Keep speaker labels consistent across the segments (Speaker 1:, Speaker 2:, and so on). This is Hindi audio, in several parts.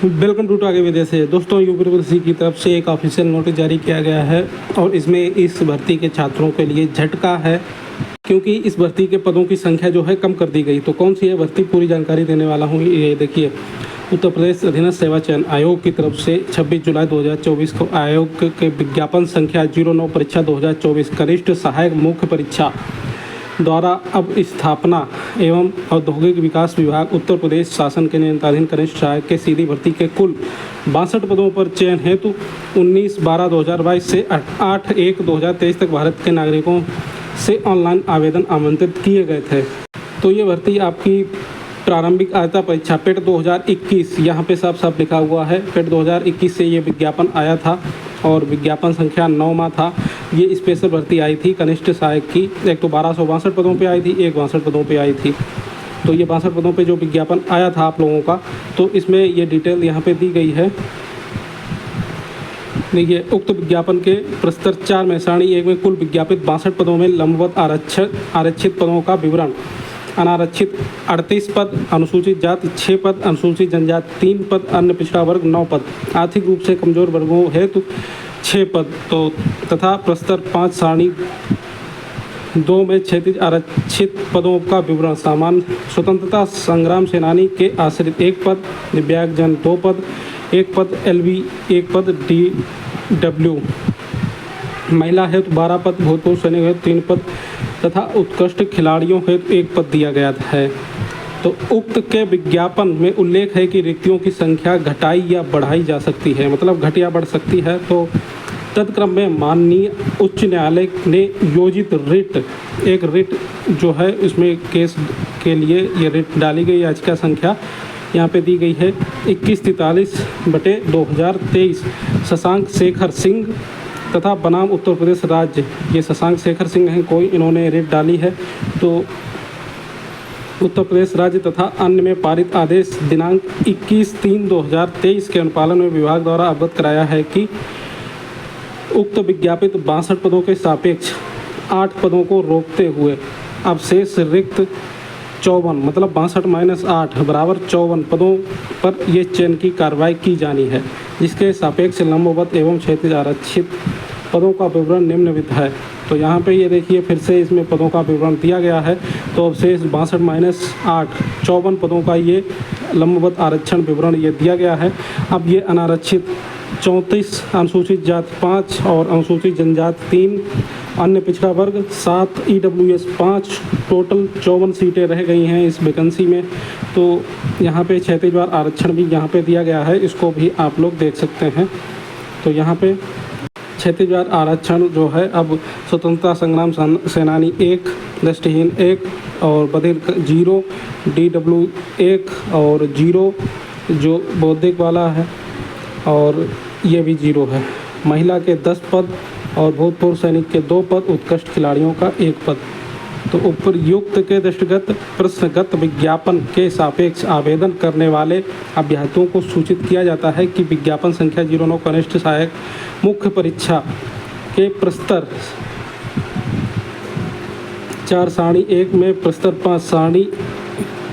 Speaker 1: वेलकम टू आगे विदेश से दोस्तों, यूपी की तरफ से एक ऑफिशियल नोटिस जारी किया गया है और इसमें इस भर्ती के छात्रों के लिए झटका है, क्योंकि इस भर्ती के पदों की संख्या जो है कम कर दी गई। तो कौन सी है भर्ती, पूरी जानकारी देने वाला हूँ। ये देखिए, उत्तर प्रदेश अधीनस्थ सेवा चयन आयोग की तरफ से 26 जुलाई 2024 को आयोग के विज्ञापन संख्या 09 परीक्षा 2024 कनिष्ठ सहायक मुख्य परीक्षा द्वारा अब स्थापना एवं औद्योगिक विकास विभाग उत्तर प्रदेश शासन के नियंत्रणाधीन कनिष्ठ सहायक के सीधी भर्ती के कुल 62 पदों पर चयन हेतु 19/12/2022 से 8/1/2023 तक भारत के नागरिकों से ऑनलाइन आवेदन आमंत्रित किए गए थे। तो ये भर्ती आपकी प्रारंभिक अर्हता परीक्षा पेट 2021, यहाँ पे साफ साफ लिखा हुआ है पेट 2021 से ये विज्ञापन आया था और विज्ञापन संख्या 9 था। ये स्पेशल भर्ती आई थी कनिष्ठ सहायक की। एक तो 1262 पदों पे आई थी, एक 62 पदों पे आई थी। तो ये 62 पदों पे जो विज्ञापन आया था आप लोगों का, तो इसमें ये डिटेल यहाँ पे दी गई है। देखिए, उक्त विज्ञापन के प्रस्तर 4 में सारणी 1 में कुल विज्ञापित 62 पदों में लंबवत आरक्षित पदों का विवरण। अनारक्षित 38 पद, अनुसूचित जाति 6 पद, अनुसूचित जनजाति 3 पद, अन्य पिछड़ा वर्ग 9 पद, आर्थिक रूप से कमजोर वर्गों हेतु 6 पद। तो तथा प्रस्तर 5 सारणी 2 में क्षैतिज आरक्षित पदों का विवरण। सामान्य स्वतंत्रता संग्राम सेनानी के आश्रित 1 पद, दिव्यांगजन 2 पद, 1 पद, LV 1 पद, DW महिला हेतु 12 पद, भूतपूर्व सैनिक हेतु 3 पद तथा उत्कृष्ट खिलाड़ियों हेतु 1 पद दिया गया है। तो उक्त के विज्ञापन में उल्लेख है कि रिक्तियों की संख्या घटाई या बढ़ाई जा सकती है, मतलब घट या बढ़ सकती है। तो तत्क्रम में माननीय उच्च न्यायालय ने योजित एक रिट जो है इसमें केस के लिए ये रिट डाली गई। याचिका संख्या यहाँ पे दी गई है 2143/2023 शशांक शेखर सिंह तथा बनाम उत्तर प्रदेश राज्य। ये शशांक शेखर सिंह हैं कोई, इन्होंने रिट डाली है। तो उत्तर प्रदेश राज्य तथा अन्य में पारित आदेश दिनांक 21/3/2023 के अनुपालन में विभाग द्वारा अवगत कराया है कि उक्त विज्ञापित 62 पदों के सापेक्ष 8 पदों को रोकते हुए अब शेष रिक्त 54 मतलब 62 - 8 बराबर 54 पदों पर ये चयन की कार्रवाई की जानी है, जिसके सापेक्ष लंबवत एवं क्षैतिज आरक्षित पदों का विवरण निम्नलिखित है। तो यहाँ पे ये देखिए, फिर से इसमें पदों का विवरण दिया गया है। तो अब शेष 62 - 8 54 पदों का ये लंबवत आरक्षण विवरण ये दिया गया है। अब ये अनारक्षित 34, अनुसूचित जाति 5 और अनुसूचित जनजाति 3, अन्य पिछड़ा वर्ग 7, EWS 5, टोटल 54 सीटें रह गई हैं इस वैकेंसी में। तो यहाँ पे क्षैतिजवार आरक्षण भी यहाँ पे दिया गया है, इसको भी आप लोग देख सकते हैं। तो यहाँ पे क्षैतिजवार आरक्षण जो है अब स्वतंत्रता संग्राम सेनानी 1, दृष्टिहीन 1 और बधिर 0, DW 1 और 0 जो बौद्धिक वाला है और ये भी 0 है। महिला के 10 पद और भूतपूर्व सैनिक के 2 पद, उत्कृष्ट खिलाड़ियों का 1 पद। तो उपयुक्त के दृष्टिगत प्रश्नगत विज्ञापन के सापेक्ष आवेदन करने वाले अभ्यर्थियों को सूचित किया जाता है कि विज्ञापन संख्या 09 कनिष्ठ सहायक मुख्य परीक्षा के प्रस्तर 4 सारणी 1 में प्रस्तर 5 सारणी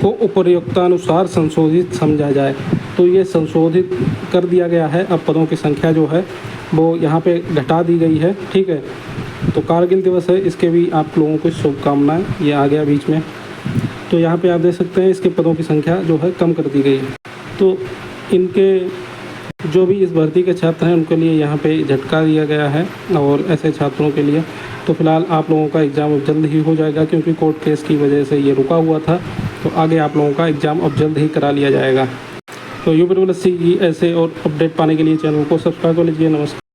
Speaker 1: को उपयुक्तानुसार संशोधित समझा जाए। तो ये संशोधित कर दिया गया है। अब पदों की संख्या जो है वो यहाँ पे घटा दी गई है, ठीक है। तो कारगिल दिवस है, इसके भी आप लोगों को शुभकामनाएं। ये आ गया बीच में। तो यहाँ पे आप देख सकते हैं इसके पदों की संख्या जो है कम कर दी गई है। तो इनके जो भी इस भर्ती के छात्र हैं उनके लिए यहाँ पे झटका दिया गया है और ऐसे छात्रों के लिए तो फिलहाल आप लोगों का एग्ज़ाम अब जल्द ही हो जाएगा, क्योंकि कोर्ट केस की वजह से ये रुका हुआ था। तो आगे आप लोगों का एग्ज़ाम अब जल्द ही करा लिया जाएगा। तो यूपी की ऐसे और अपडेट पाने के लिए चैनल को सब्सक्राइब कर लीजिए। नमस्कार।